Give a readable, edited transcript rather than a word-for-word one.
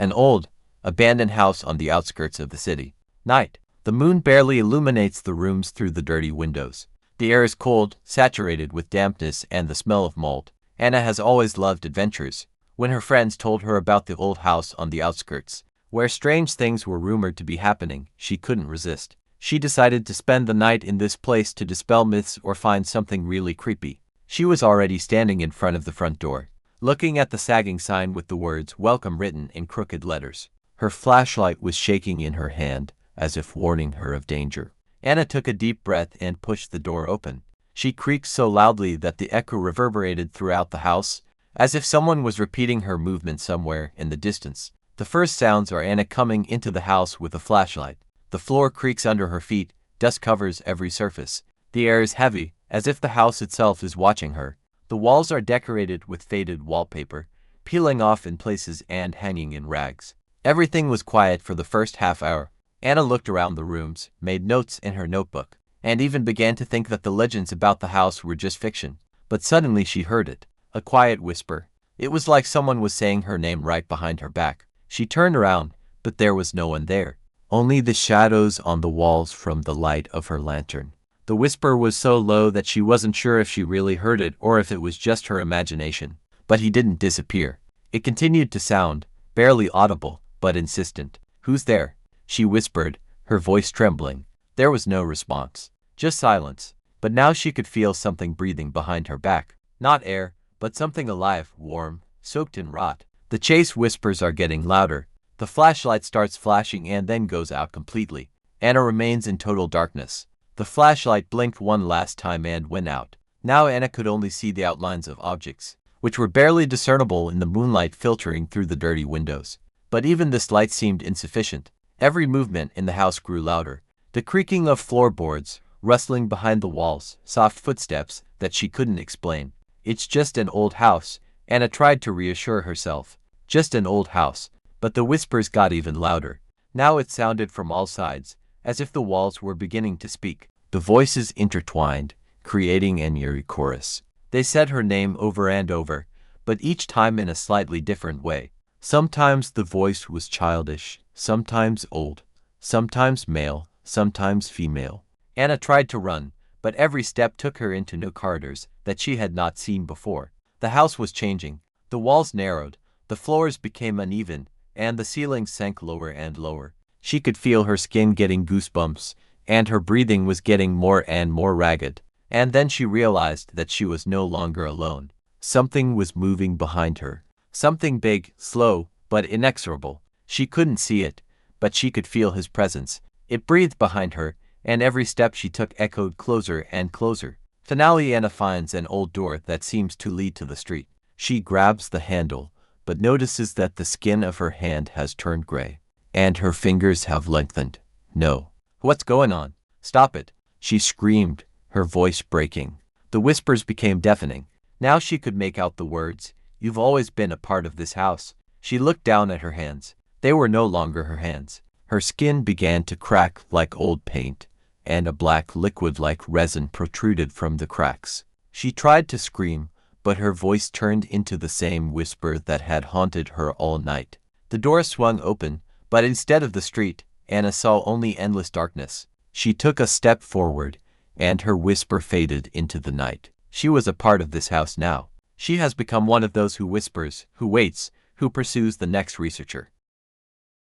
An old, abandoned house on the outskirts of the city. Night. The moon barely illuminates the rooms through the dirty windows. The air is cold, saturated with dampness and the smell of mold. Anna has always loved adventures. When her friends told her about the old house on the outskirts, where strange things were rumored to be happening, she couldn't resist. She decided to spend the night in this place to dispel myths or find something really creepy. She was already standing in front of the front door, looking at the sagging sign with the words "Welcome" written in crooked letters. Her flashlight was shaking in her hand, as if warning her of danger. Anna took a deep breath and pushed the door open. She creaked so loudly that the echo reverberated throughout the house, as if someone was repeating her movement somewhere in the distance. The first sounds are Anna coming into the house with a flashlight. The floor creaks under her feet, dust covers every surface. The air is heavy, as if the house itself is watching her. The walls are decorated with faded wallpaper, peeling off in places and hanging in rags. Everything was quiet for the first half hour. Anna looked around the rooms, made notes in her notebook, and even began to think that the legends about the house were just fiction. But suddenly she heard it, a quiet whisper. It was like someone was saying her name right behind her back. She turned around, but there was no one there. Only the shadows on the walls from the light of her lantern. The whisper was so low that she wasn't sure if she really heard it or if it was just her imagination. But he didn't disappear. It continued to sound, barely audible, but insistent. "Who's there?" she whispered, her voice trembling. There was no response, just silence. But now she could feel something breathing behind her back. Not air, but something alive, warm, soaked in rot. The chase whispers are getting louder. The flashlight starts flashing and then goes out completely. Anna remains in total darkness. The flashlight blinked one last time and went out. Now Anna could only see the outlines of objects, which were barely discernible in the moonlight filtering through the dirty windows. But even this light seemed insufficient. Every movement in the house grew louder. The creaking of floorboards, rustling behind the walls, soft footsteps that she couldn't explain. "It's just an old house," Anna tried to reassure herself. Just an old house. But the whispers got even louder. Now it sounded from all sides, as if the walls were beginning to speak. The voices intertwined, creating an eerie chorus. They said her name over and over, but each time in a slightly different way. Sometimes the voice was childish, sometimes old, sometimes male, sometimes female. Anna tried to run, but every step took her into new corridors that she had not seen before. The house was changing. The walls narrowed, the floors became uneven, and the ceiling sank lower and lower. She could feel her skin getting goosebumps, and her breathing was getting more and more ragged. And then she realized that she was no longer alone. Something was moving behind her. Something big, slow, but inexorable. She couldn't see it, but she could feel his presence. It breathed behind her, and every step she took echoed closer and closer. Finally, Anna finds an old door that seems to lead to the street. She grabs the handle, but notices that the skin of her hand has turned gray, and her fingers have lengthened. "No. What's going on? Stop it," she screamed, her voice breaking. The whispers became deafening. Now she could make out the words, "You've always been a part of this house." She looked down at her hands. They were no longer her hands. Her skin began to crack like old paint, and a black liquid like resin protruded from the cracks. She tried to scream, but her voice turned into the same whisper that had haunted her all night. The door swung open, but instead of the street, Anna saw only endless darkness. She took a step forward, and her whisper faded into the night. She was a part of this house now. She has become one of those who whispers, who waits, who pursues the next researcher.